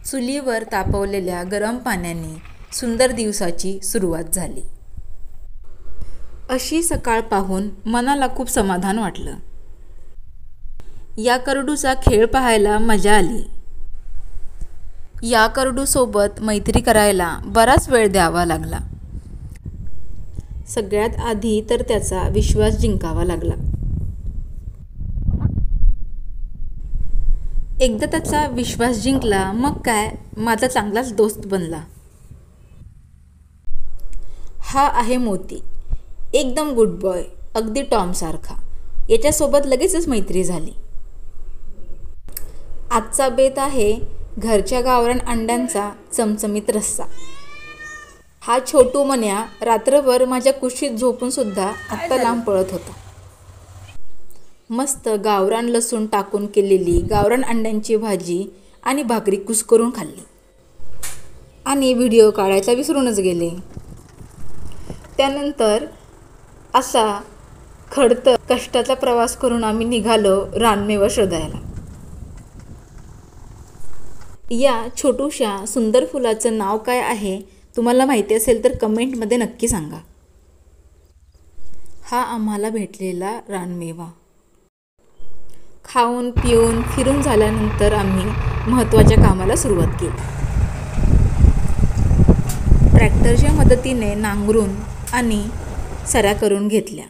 चुलीवर तापवलेल्या गरम पाण्याने सुंदर दिवसाची सुरुवात झाली। अशी सकाळ पाहून मनाला खूप समाधान वाटलं। या करडूचा खेळ पाहायला मजा आली। या करडूसोबत मैत्री करायला बराच वेळ द्यावा लागला। सगळ्यात आधी तर त्याचा विश्वास जिंकावा लागला। एकदा त्याचा विश्वास जिंकला मग काय माझा चांगलाच दोस्त बनला। हा आहे मोती, एकदम गुड बॉय, अगदी टॉम सारखा। याच्यासोबत लगेचच मैत्री झाली। आजचा बेत आहे घरच्या गावरान अंड्यांचा चमचमीत रस्सा। हा छोटू मन्या रात्रभर माझ्या कुशीत झोपून सुद्धा आत्ता लांब पळत होता। मस्त गावरान लसूण टाकून केलेली गावरान अंड्यांची भाजी आणि भाकरी कुस्करून खाल्ली आणि व्हिडिओ काढायचा विसरूनच गेले। त्यानंतर असा खडतर कष्टाचा प्रवास करून आम्ही निघालो रानमेवा शोधायला। या छोटूशा सुंदर फुलाचं नाव काय आहे तुम्हाला माहिती असेल तर कमेंटमध्ये नक्की सांगा। हा आम्हाला भेटलेला रानमेवा खाऊन पिऊन फिरून झाल्यानंतर आम्ही महत्त्वाच्या कामाला सुरुवात केली। ट्रॅक्टरच्या मदतीने नांगरून आणि सऱ्या करून घेतल्या।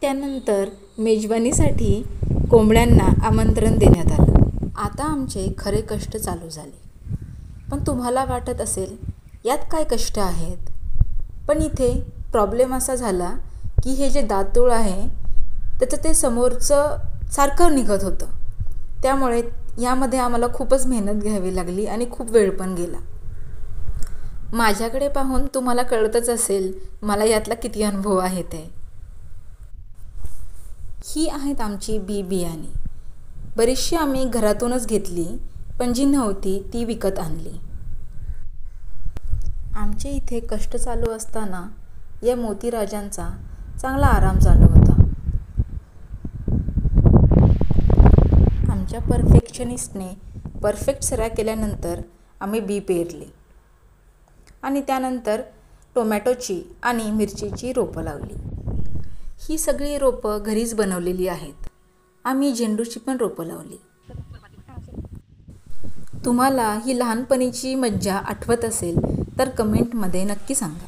त्यानंतर मेजवानीसाठी कोंबड्यांना आमंत्रण देण्यात आलं। आता आमचे खरे कष्ट चालू झाले। पण तुम्हाला वाटत असेल यात काय कष्ट आहेत? पण इथे प्रॉब्लेम असा झाला की हे जे दातूळ आहे त्याचं ते समोरचं सारखं निघत होतं। त्यामुळे यामध्ये आम्हाला खूपच मेहनत घ्यावी लागली आणि खूप वेळ पण गेला। माझ्याकडे पाहून तुम्हाला कळतच असेल मला यातला किती अनुभव आहे ते। ही आहेत आमची बियाणे। बरीचशी आम्ही घरातूनच घेतली पण जी नव्हती ती विकत आणली। आमच्या इथे कष्ट चालू असताना या मोतीराजांचा चांगला आराम चालू होता। आमच्या परफेक्शनिस्टने परफेक्ट सऱ्या केल्यानंतर आम्ही बी पेरली आणि त्यानंतर टोमॅटोची आणि मिरचीची रोपं लावली। ही सगळी रोपं घरीच बनवलेली आहेत। आम्ही झेंडूची पण रोपं लावली। तुम्हाला ही लहानपणीची मज्जा आठवत असेल तर कमेंटमध्ये नक्की सांगा।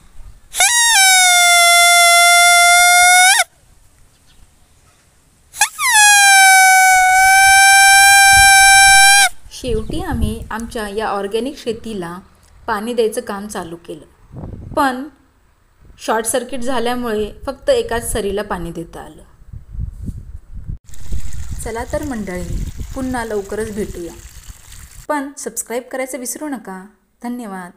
शेवटी आम्ही आमच्या या ऑर्गॅनिक शेतीला पाणी द्यायचं काम चालू केलं। पण शॉर्ट सर्किट झाल्यामुळे फक्त एकाच सरीला पाणी देता आलं। चला तर मंडळी पुन्हा लवकरच भेटूया। पण सबस्क्राईब करायचं विसरू नका। धन्यवाद।